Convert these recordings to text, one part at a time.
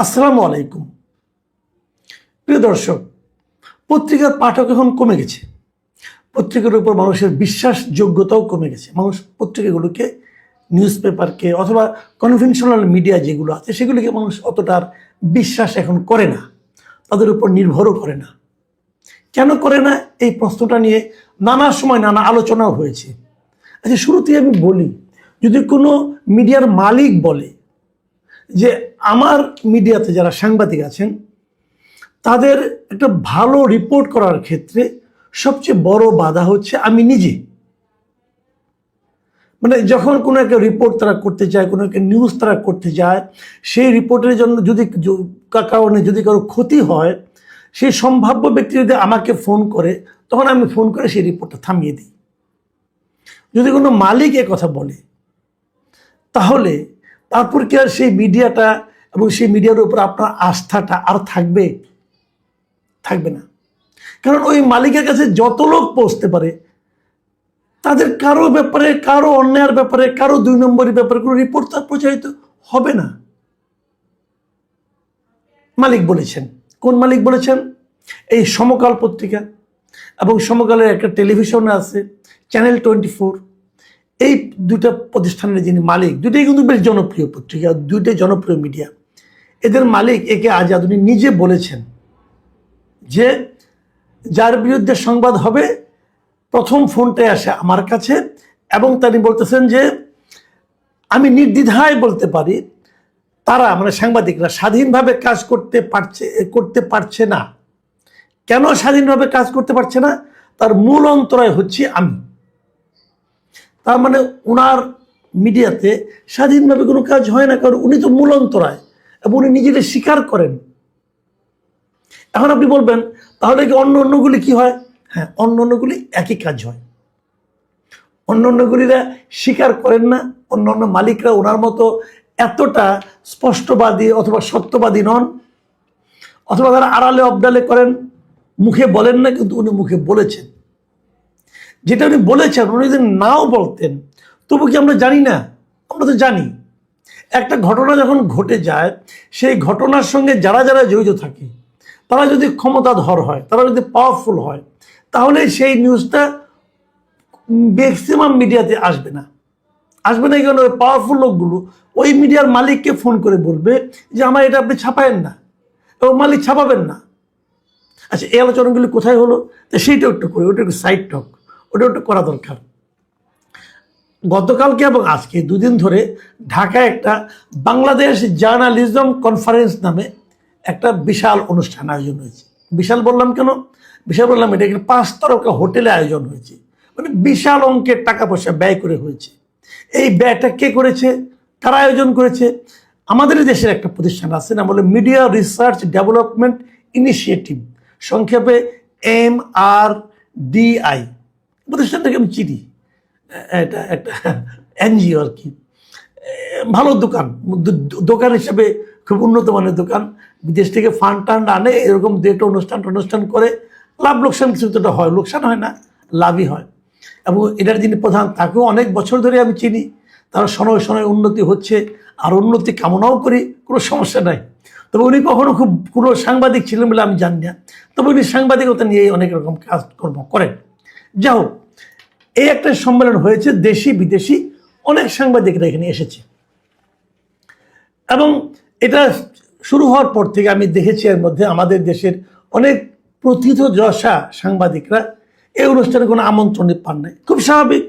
আসসালামু আলাইকুম। প্রিয় দর্শক, পত্রিকার পাঠক এখন কমে গেছে। পত্রিকার উপর মানুষের বিশ্বাসযোগ্যতাও কমে গেছে। মানুষ পত্রিকাগুলোকে, নিউজ পেপারকে অথবা কনভেনশনাল মিডিয়া যেগুলো আছে সেগুলিকে মানুষ অতটা আর বিশ্বাস এখন করে না, তাদের উপর নির্ভরও করে না। কেন করে না, এই প্রশ্নটা নিয়ে নানা সময় নানা আলোচনাও হয়েছে। আচ্ছা, শুরুতেই আমি বলি, যদি কোনো মিডিয়ার মালিক বলে যে আমার মিডিয়াতে যারা সাংবাদিক আছেন তাদের একটা ভালো রিপোর্ট করার ক্ষেত্রে সবচেয়ে বড় বাধা হচ্ছে আমি নিজে। মানে যখন কোনো একটা রিপোর্ট তারা করতে চায়, কোনো একটা নিউজ তারা করতে যায়, সেই রিপোর্টের জন্য যদি কারণে যদি কারো ক্ষতি হয়, সেই সম্ভাব্য ব্যক্তি যদি আমাকে ফোন করে, তখন আমি ফোন করে সেই রিপোর্টটা থামিয়ে দিই। যদি কোনো মালিক এ কথা বলে, তাহলে তারপর কি আর সেই মিডিয়াটা এবং সেই মিডিয়ার উপর আপনার আস্থাটা আর থাকবে? থাকবে না। কারণ ওই মালিকের কাছে যত লোক পৌঁছতে পারে, তাদের কারো ব্যাপারে, কারো অন্যায়ের ব্যাপারে, কারো দুই নম্বরের ব্যাপারে কোনো রিপোর্ট তার প্রচারিত হবে না। মালিক বলেছেন। কোন মালিক বলেছেন? এই সমকাল পত্রিকা এবং সমকালের একটা টেলিভিশন আছে চ্যানেল 24, এই দুইটা প্রতিষ্ঠানের যিনি মালিক, দুইটাই কিন্তু বেশ জনপ্রিয় পত্রিকা, দুইটাই জনপ্রিয় মিডিয়া। এদের মালিক একে আজাদ উনি নিজে বলেছেন যে যার বিরুদ্ধে সংবাদ হবে প্রথম ফোনটাই আসে আমার কাছে, এবং তিনি বলতেছেন যে আমি নির্দ্বিধায় বলতে পারি তারা, মানে সাংবাদিকরা, স্বাধীনভাবে কাজ করতে পারছে না। কেন স্বাধীনভাবে কাজ করতে পারছে না? তার মূল অন্তরায় হচ্ছে আমি। তার মানে ওনার মিডিয়াতে স্বাধীনভাবে কোনো কাজ হয় না, কারণ উনি তো মূল অন্তরায় এবং উনি নিজেদের স্বীকার করেন। এখন আপনি বলবেন তাহলে কি অন্যগুলি কি হয়? হ্যাঁ, অন্যগুলি একই কাজ হয়। অন্যগুলিরা স্বীকার করেন না, অন্য মালিকরা ওনার মতো এতটা স্পষ্টবাদী অথবা সত্যবাদী নন, অথবা তারা আড়ালে অবডালে করেন, মুখে বলেন না, কিন্তু উনি মুখে বলেছেন। যেটা উনি বলেছেন, উনি যদি নাও বলতেন তবু কি আমরা জানি না? আমরা তো জানি। একটা ঘটনা যখন ঘটে যায়, সেই ঘটনার সঙ্গে যারা যারা জড়িত থাকে, তারা যদি ক্ষমতাধর হয়, তারা যদি পাওয়ারফুল হয়, তাহলে সেই নিউজটা ম্যাক্সিমাম মিডিয়াতে আসবে না। কেন? ওই পাওয়ারফুল লোকগুলো ওই মিডিয়ার মালিককে ফোন করে বলবে যে আমার এটা আপনি ছাপায়েন না, এবং মালিক ছাপাবেন না। আচ্ছা, এই আলোচনাগুলি কোথায় হলো? তো সেইটা একটু করি, ওটা একটু সাইড টক, ওটা একটু করা দরকার। গতকালকে এবং আজকে দুদিন ধরে ঢাকায় একটা বাংলাদেশ জার্নালিজম কনফারেন্স নামে একটা বিশাল অনুষ্ঠান আয়োজন হয়েছে। বিশাল বললাম কেন? বিশাল বললাম এটা একটা 5 তারকা হোটেলে আয়োজন হয়েছে, মানে বিশাল অঙ্কের টাকা পয়সা ব্যয় করে হয়েছে। এই ব্যয়টা কে করেছে, কারা আয়োজন করেছে? আমাদের দেশের একটা প্রতিষ্ঠান আছে, না বলে মিডিয়া রিসার্চ ডেভেলপমেন্ট ইনিশিয়েটিভ, সংক্ষেপে MRDI। প্রতিষ্ঠানটাকে আমি চিনি, এটা একটা এনজিও আর কি। ভালো দোকান হিসেবে খুব উন্নত মানের দোকান। বিদেশ থেকে ফান্ড টান্ড আনে, এরকম দু একটা অনুষ্ঠান করে। লাভ লোকসান কিছু তো হয়, লোকসান হয় না, লাভই হয়। এবং এটার যিনি প্রধান, তাকেও অনেক বছর ধরে আমি চিনি। তার শনয় উন্নতি হচ্ছে, আর উন্নতি কামনাও করি, কোনো সমস্যা নাই। তবে উনি কখনো খুব কোনো সাংবাদিক ছিলেন বলে আমি জানি না, তবে উনি সাংবাদিকতা নিয়ে অনেক রকম কাজকর্ম করেন। যাই হোক, এই একটা সম্মেলন হয়েছে, দেশি বিদেশি অনেক সাংবাদিকরা এখানে এসেছে। এবং এটা শুরু হওয়ার পর থেকে আমি দেখেছি এর মধ্যে আমাদের দেশের অনেক প্রথিতযশা সাংবাদিকরা এই অনুষ্ঠানে কোনো আমন্ত্রণ পান নাই। খুব স্বাভাবিক,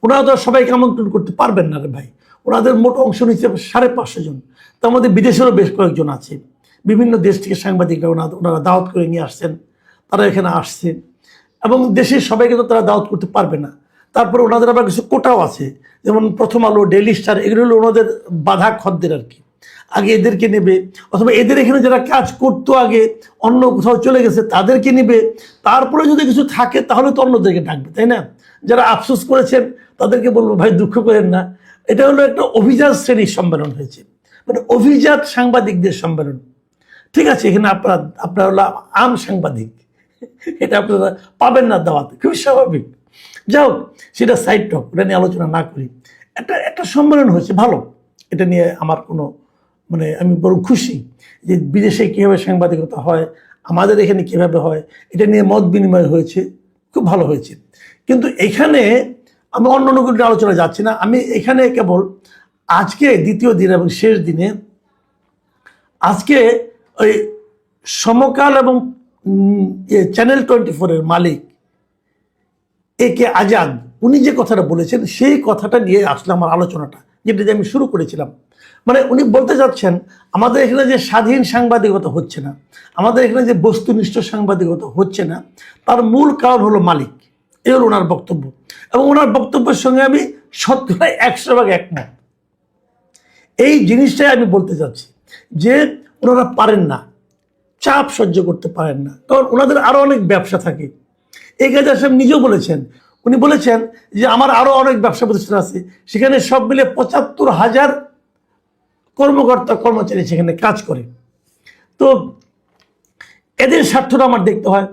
ওনারা তো সবাইকে আমন্ত্রণ করতে পারবেন না রে ভাই। ওনাদের মোট অংশ নিচ্ছে 550 জন। তার মধ্যে বিদেশেরও বেশ কয়েকজন আছে। বিভিন্ন দেশ থেকে সাংবাদিকরা ওনারা দাওয়াত করে নিয়ে আসছেন, তারা এখানে আসছে। এবং দেশের সবাইকে তো তারা দাওয়াত করতে পারবে না। তারপরে ওনাদের আবার কিছু কোটাও আছে, যেমন প্রথম আলো, ডেইলি স্টার, এগুলো হলো ওনাদের বাধা খদ্দের আর কি। আগে এদেরকে নেবে, অথবা এদের এখানে যারা কাজ করতো আগে অন্য কোথাও চলে গেছে তাদেরকে নেবে। তারপরে যদি কিছু থাকে তাহলে তো অন্যদেরকে ডাকবে, তাই না? যারা আফসোস করেছেন তাদেরকে বলবো ভাই দুঃখ করেন না। এটা হলো একটা অভিজাত শ্রেণীর সম্মেলন হয়েছে, মানে অভিজাত সাংবাদিকদের সম্মেলন। ঠিক আছে, এখানে আপনারা হলো আম সাংবাদিক, এটা আপনারা পাবেন না দাওয়াতে, খুবই স্বাভাবিক। যাই হোক, সেটা সাইড টক, ওটা নিয়ে আলোচনা না করি। একটা সম্মেলন হয়েছে ভালো, এটা নিয়ে আমার কোনো মানে আমি বড় খুশি যে বিদেশে কীভাবে সাংবাদিকতা হয়, আমাদের এখানে কীভাবে হয়, এটা নিয়ে মত বিনিময় হয়েছে, খুব ভালো হয়েছে। কিন্তু এখানে আমি অন্য অন্য কোনো আলোচনা যাচ্ছি না, আমি এখানে কেবল আজকে দ্বিতীয় দিন এবং শেষ দিনে আজকে ওই সমকাল এবং চ্যানেল 24-এর মালিক একে আজাদ উনি যে কথাটা বলেছেন সেই কথাটা নিয়ে আসলে আমার আলোচনাটা, যেটা দিয়ে আমি শুরু করেছিলাম। মানে উনি বলতে চাচ্ছেন আমাদের এখানে যে স্বাধীন সাংবাদিকতা হচ্ছে না, আমাদের এখানে যে বস্তুনিষ্ঠ সাংবাদিকতা হচ্ছে না, তার মূল কারণ হলো মালিক। এ হলো ওনার বক্তব্য, এবং ওনার বক্তব্যের সঙ্গে আমি 100% একমত। এই জিনিসটাই আমি বলতে চাচ্ছি যে ওনারা পারেন না, চাপ সহ্য করতে পারেন না, কারণ ওনাদের আরও অনেক ব্যবসা থাকে। এই কাজে আসলে নিজেও বলেছেন, উনি বলেছেন যে আমার আরও অনেক ব্যবসা প্রতিষ্ঠান আছে, সেখানে সব মিলে ৭৫,০০০ কর্মকর্তা কর্মচারী সেখানে কাজ করে। তো এদের স্বার্থটা আমার দেখতে হয়।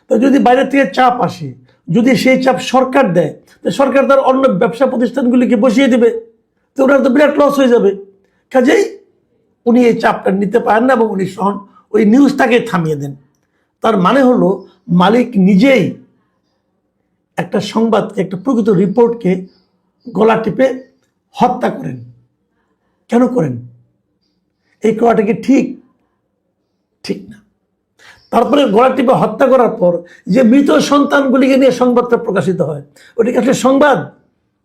তো যদি বাইরে থেকে চাপ আসে, যদি সেই চাপ সরকার দেয়, তো সরকার তার অন্য ব্যবসা প্রতিষ্ঠানগুলিকে বসিয়ে দেবে, তো ওনার তো বিরাট লস হয়ে যাবে। কাজেই উনি এই চাপটা নিতে পারেন না, এবং উনি ওই নিউজটাকে থামিয়ে দেন। তার মানে হলো মালিক নিজেই একটা সংবাদকে, একটা প্রকৃত রিপোর্টকে গলা টিপে হত্যা করেন। কেন করেন? এই করাটা কি ঠিক? ঠিক না। তারপরে গলা টিপে হত্যা করার পর যে মৃত সন্তানগুলিকে নিয়ে সংবাদটা প্রকাশিত হয়, ওটা কি আসলে সংবাদ?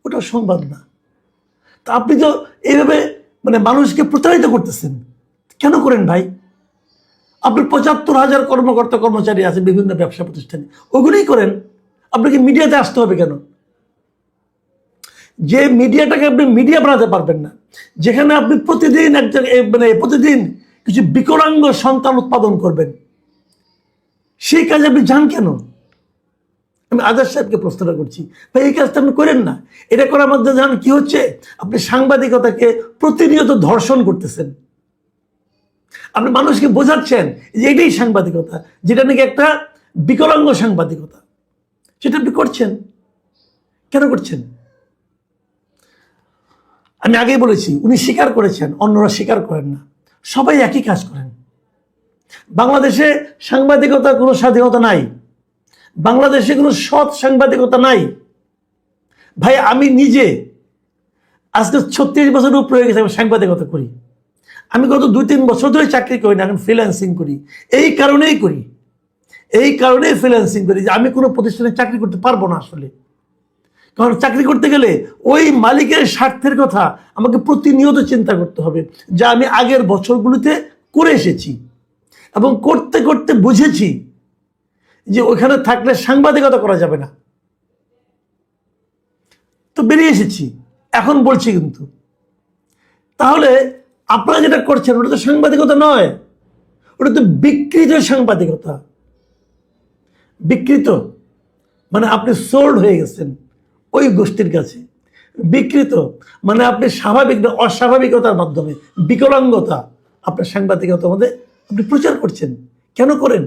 ওটা সংবাদ না। তা আপনি তো এইভাবে মানে মানুষকে প্রতারিত করতেছেন। কেন করেন ভাই? আপনার ৭৫,০০০ কর্মকর্তা কর্মচারী আছে বিভিন্ন ব্যবসা প্রতিষ্ঠানে, ওগুলোই করেন। আপনাকে মিডিয়াতে আসতে হবে কেন? যে মিডিয়াটাকে আপনি মিডিয়া বানাতে পারবেন না, যেখানে আপনি প্রতিদিন প্রতিদিন কিছু বিকলাঙ্গ সন্তান উৎপাদন করবেন, সেই কাজে আপনি যান কেন? আমি আজাদ সাহেবকে প্রশ্নটা করছি, ভাই এই কাজটা আপনি করেন না। এটা করার মধ্যে জানেন কি হচ্ছে? আপনি সাংবাদিকতাকে প্রতিনিয়ত ধর্ষণ করতেছেন। আপনি মানুষকে বোঝাচ্ছেন যে এটাই সাংবাদিকতা, যেটা নাকি একটা বিকলাঙ্গ সাংবাদিকতা, সেটা আপনি করছেন। কেন করছেন? আমি আগেই বলেছি, উনি স্বীকার করেছেন, অন্যরা স্বীকার করেন না। সবাই একই কাজ করেন। বাংলাদেশে সাংবাদিকতার কোনো স্বাধীনতা নাই, বাংলাদেশে কোনো সৎ সাংবাদিকতা নাই। ভাই আমি নিজে আজকে ৩৬ বছর উপরে হয়ে গেছে আমি সাংবাদিকতা করি। আমি গত ২-৩ বছর ধরে চাকরি করি না, এখন ফ্রিল্যান্সিং করি। এই কারণেই ফ্রিল্যান্সিং করি যে আমি কোনো প্রতিষ্ঠানে চাকরি করতে পারবো না আসলে। কারণ চাকরি করতে গেলে ওই মালিকের স্বার্থের কথা আমাকে প্রতিনিয়ত চিন্তা করতে হবে, যা আমি আগের বছরগুলিতে করে এসেছি, এবং করতে করতে বুঝেছি যে ওখানে থাকলে সাংবাদিকতা করা যাবে না। তো বেরিয়ে এসেছি, এখন বলছি কিন্তু। তাহলে আপনারা যেটা করছেন ওটা তো সাংবাদিকতা নয়, ওটা তো বিকৃত সাংবাদিকতা। বিকৃত মানে আপনি সোল্ড হয়ে গেছেন ওই গোষ্ঠীর কাছে। বিকৃত মানে আপনি স্বাভাবিক না অস্বাভাবিকতার মাধ্যমে বিকলাঙ্গতা আপনার সাংবাদিকতার মধ্যে আপনি প্রচার করছেন। কেন করেন?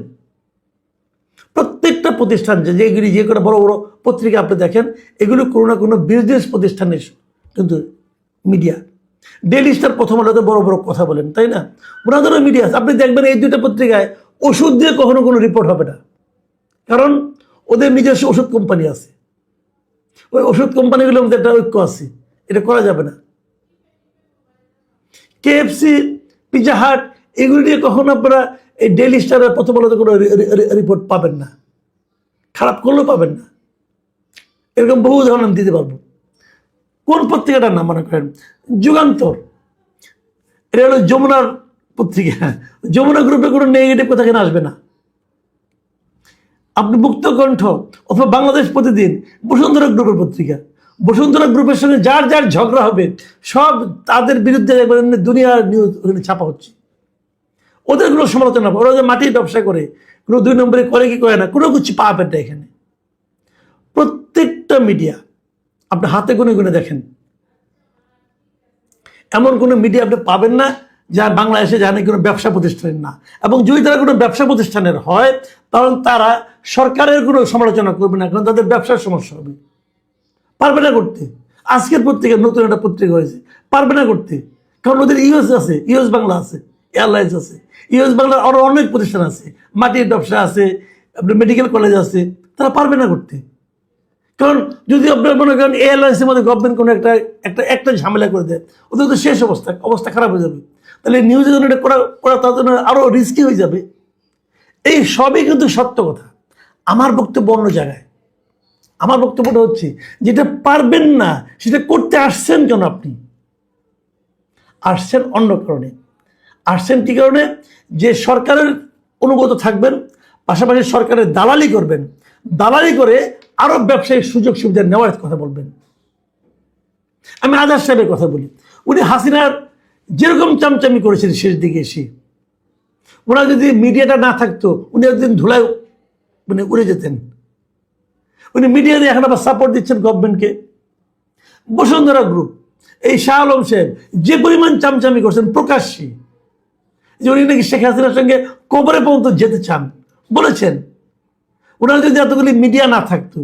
প্রত্যেকটা প্রতিষ্ঠান যেগুলি যে কোনো বড় বড় পত্রিকা আপনি দেখেন, এগুলো কোনো না কোনো বিজনেস প্রতিষ্ঠানের কিন্তু মিডিয়া। ডেইলি স্টার, প্রথম আলোতে বড় বড় কথা বলেন, তাই না? ওনাদেরও মিডিয়া আছে। আপনি দেখবেন এই দুইটা পত্রিকায় ওষুধ দিয়ে কখনো কোনো রিপোর্ট হবে না, কারণ ওদের নিজস্ব ওষুধ কোম্পানি আছে। ওই ওষুধ কোম্পানিগুলোর মধ্যে একটা ঐক্য আছে, এটা করা যাবে না। KFC, পিৎজা হাট, এগুলো নিয়ে কখনো আপনারা এই ডেইলি স্টারের প্রথম আলোতে কোনো রিপোর্ট পাবেন না, খারাপ করলেও পাবেন না। এরকম বহু উদাহরণ দিতে পারবো। কোন পত্রিকাটার নাম মনে করেন? যুগান্তর, এটা হলো যমুনার পত্রিকা। যমুনা গ্রুপে কোনো নেগেটিভ কথা কেন আসবে না? আপনি মুক্তকণ্ঠ অথবা বাংলাদেশ প্রতিদিন, বসুন্ধরা গ্রুপের পত্রিকা, বসুন্ধরা গ্রুপের সঙ্গে যার যার ঝগড়া হবে সব তাদের বিরুদ্ধে দুনিয়ার নিউজ ওখানে ছাপা হচ্ছে। ওদের কোনো সমালোচনা, ওরা যে মাটির ব্যবসা করে, কোনো ২ নম্বরে করে কি করে না, কোনো কিছু পাবেন না এখানে। প্রত্যেকটা মিডিয়া আপনি হাতে গুনে গুনে দেখেন, এমন কোনো মিডিয়া আপনি পাবেন না যা বাংলাদেশে জানে কোনো ব্যবসা প্রতিষ্ঠানের না। এবং যদি তারা কোনো ব্যবসা প্রতিষ্ঠানের হয়, তখন তারা সরকারের কোনো সমালোচনা করবে না, কারণ তাদের ব্যবসার সমস্যা হবে। পারবে না করতে। আজকের পত্রিকা নতুন একটা পত্রিকা হয়েছে, পারবে না করতে, কারণ ওদের ইউএস আছে, ইউএস বাংলা আছে, এয়ারলাইন্স আছে, ইউএস বাংলার আরো অনেক প্রতিষ্ঠান আছে, মাটির ব্যবসা আছে, আপনার মেডিকেল কলেজ আছে, তারা পারবে না করতে। কারণ যদি আপনার মনে করেন এয়ারলাইন্সের মধ্যে গভর্নমেন্ট কোনো একটা ঝামেলা করে দেয়, ওদের তো শেষ অবস্থা খারাপ হয়ে যাবে। তাহলে নিউজে জন্য এটা করা তার জন্য আরো রিস্কি হয়ে যাবে। এই সবই কিন্তু সত্য কথা। আমার বক্তব্য অন্য জায়গায়। আমার বক্তব্যটা হচ্ছে, যেটা পারবেন না সেটা করতে আসছেন কেন? আপনি আসছেন অন্য কারণে। আসছেন কি কারণে? যে সরকারের অনুগত থাকবেন, পাশাপাশি সরকারের দালালি করবেন, দালালি করে আরো ব্যবসায়িক সুযোগ সুবিধা নেওয়ার কথা বলবেন। আমি আজাদ সাহেবের কথা বলি। উনি হাসিনার যেরকম চামচামি করেছেন শেষ দিকে এসে, ওনার যদি মিডিয়াটা না থাকতো উনি একদিন ধুলায় উড়ে যেতেন। উনি মিডিয়া দিয়ে এখন আবার সাপোর্ট দিচ্ছেন গভর্নমেন্টকে। বসুন্ধরা গ্রুপ, এই শাহ আলম সাহেব যে পরিমাণ চামচামি করছেন প্রকাশ্যে, যে উনি নাকি শেখ হাসিনার সঙ্গে কবরে পর্যন্ত যেতে চান বলেছেন। ওনার যদি এতগুলি মিডিয়া না থাকতো